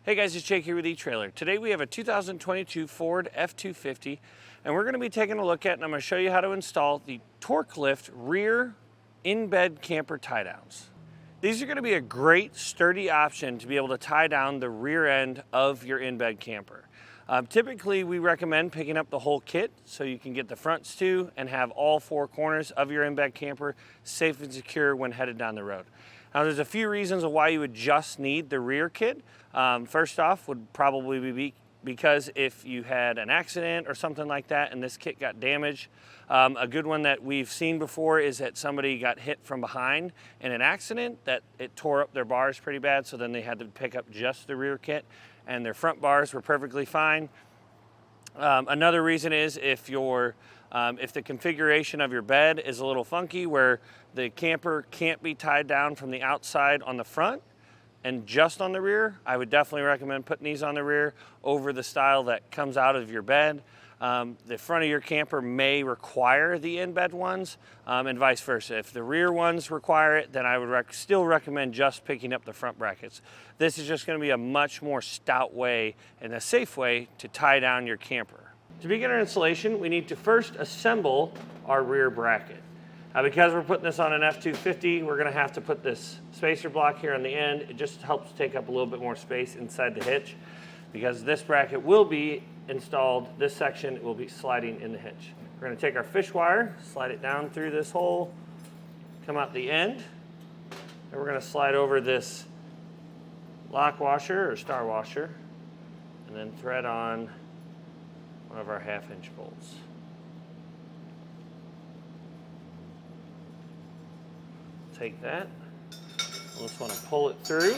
Hey guys, it's Jake here with eTrailer. Today we have a 2022 Ford F250 and we're going to be taking a look at and I'm going to show you how to install the TorkLift rear in-bed camper tie downs. These are going to be a great sturdy option to be able to tie down the rear end of your in-bed camper. Typically we recommend picking up the whole kit so you can get the fronts too and have all four corners of your in-bed camper safe and secure when headed down the road. Now there's a few reasons of why you would just need the rear kit. First off would probably be because if you had an accident or something like that and this kit got damaged. A good one that we've seen before is that somebody got hit from behind in an accident that it tore up their bars pretty bad, so then they had to pick up just the rear kit and their front bars were perfectly fine. Another reason is if the configuration of your bed is a little funky where the camper can't be tied down from the outside on the front and just on the rear, I would definitely recommend putting these on the rear over the style that comes out of your bed. The front of your camper may require the in-bed ones and vice versa. If the rear ones require it, then I would still recommend just picking up the front brackets. This is just going to be a much more stout way and a safe way to tie down your camper. To begin our installation, we need to first assemble our rear bracket. Because we're putting this on an F250, we're going to have to put this spacer block here on the end. It just helps take up a little bit more space inside the hitch. Because this bracket will be installed, this section will be sliding in the hitch. We're going to take our fish wire, slide it down through this hole, come out the end, and we're going to slide over this lock washer or star washer, and then thread on one of our 1/2-inch bolts. Take that, you'll just want to pull it through,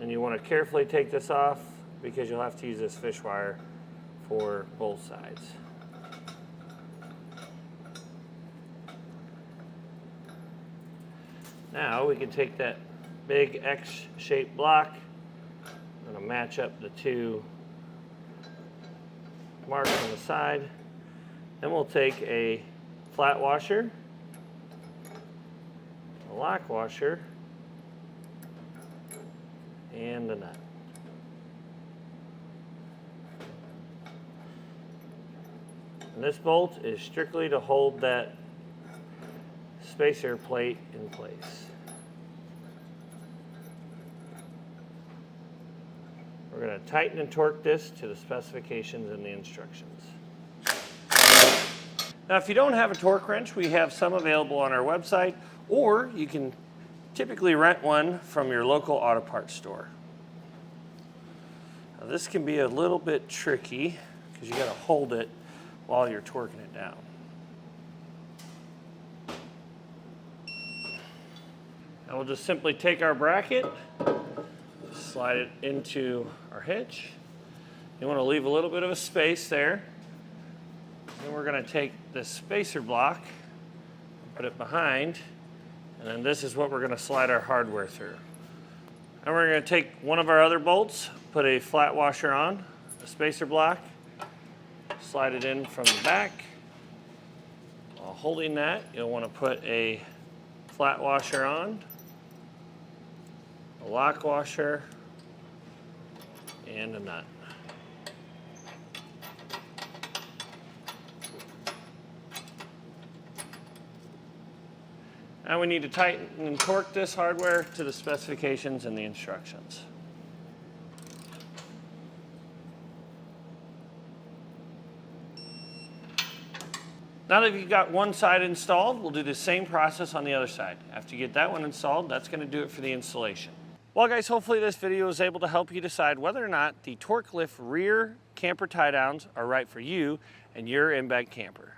and you want to carefully take this off because you'll have to use this fish wire for both sides. Now we can take that big X-shaped block and match up the two marks on the side. Then we'll take a flat washer, a lock washer, and a nut. And this bolt is strictly to hold that spacer plate in place. We're going to tighten and torque this to the specifications and the instructions. Now if you don't have a torque wrench, we have some available on our website, or you can typically rent one from your local auto parts store. Now this can be a little bit tricky because you got to hold it while you're torquing it down. Now we'll just simply take our bracket, slide it into our hitch. You want to leave a little bit of a space there. Then we're going to take this spacer block, put it behind, and then this is what we're going to slide our hardware through. And we're going to take one of our other bolts, put a flat washer on, a spacer block, slide it in from the back. While holding that, you'll want to put a flat washer on, a lock washer, and a nut. Now we need to tighten and torque this hardware to the specifications and the instructions. Now that you've got one side installed, we'll do the same process on the other side. After you get that one installed, that's going to do it for the installation. Well guys, hopefully this video was able to help you decide whether or not the TorkLift rear camper tie downs are right for you and your in-bed camper.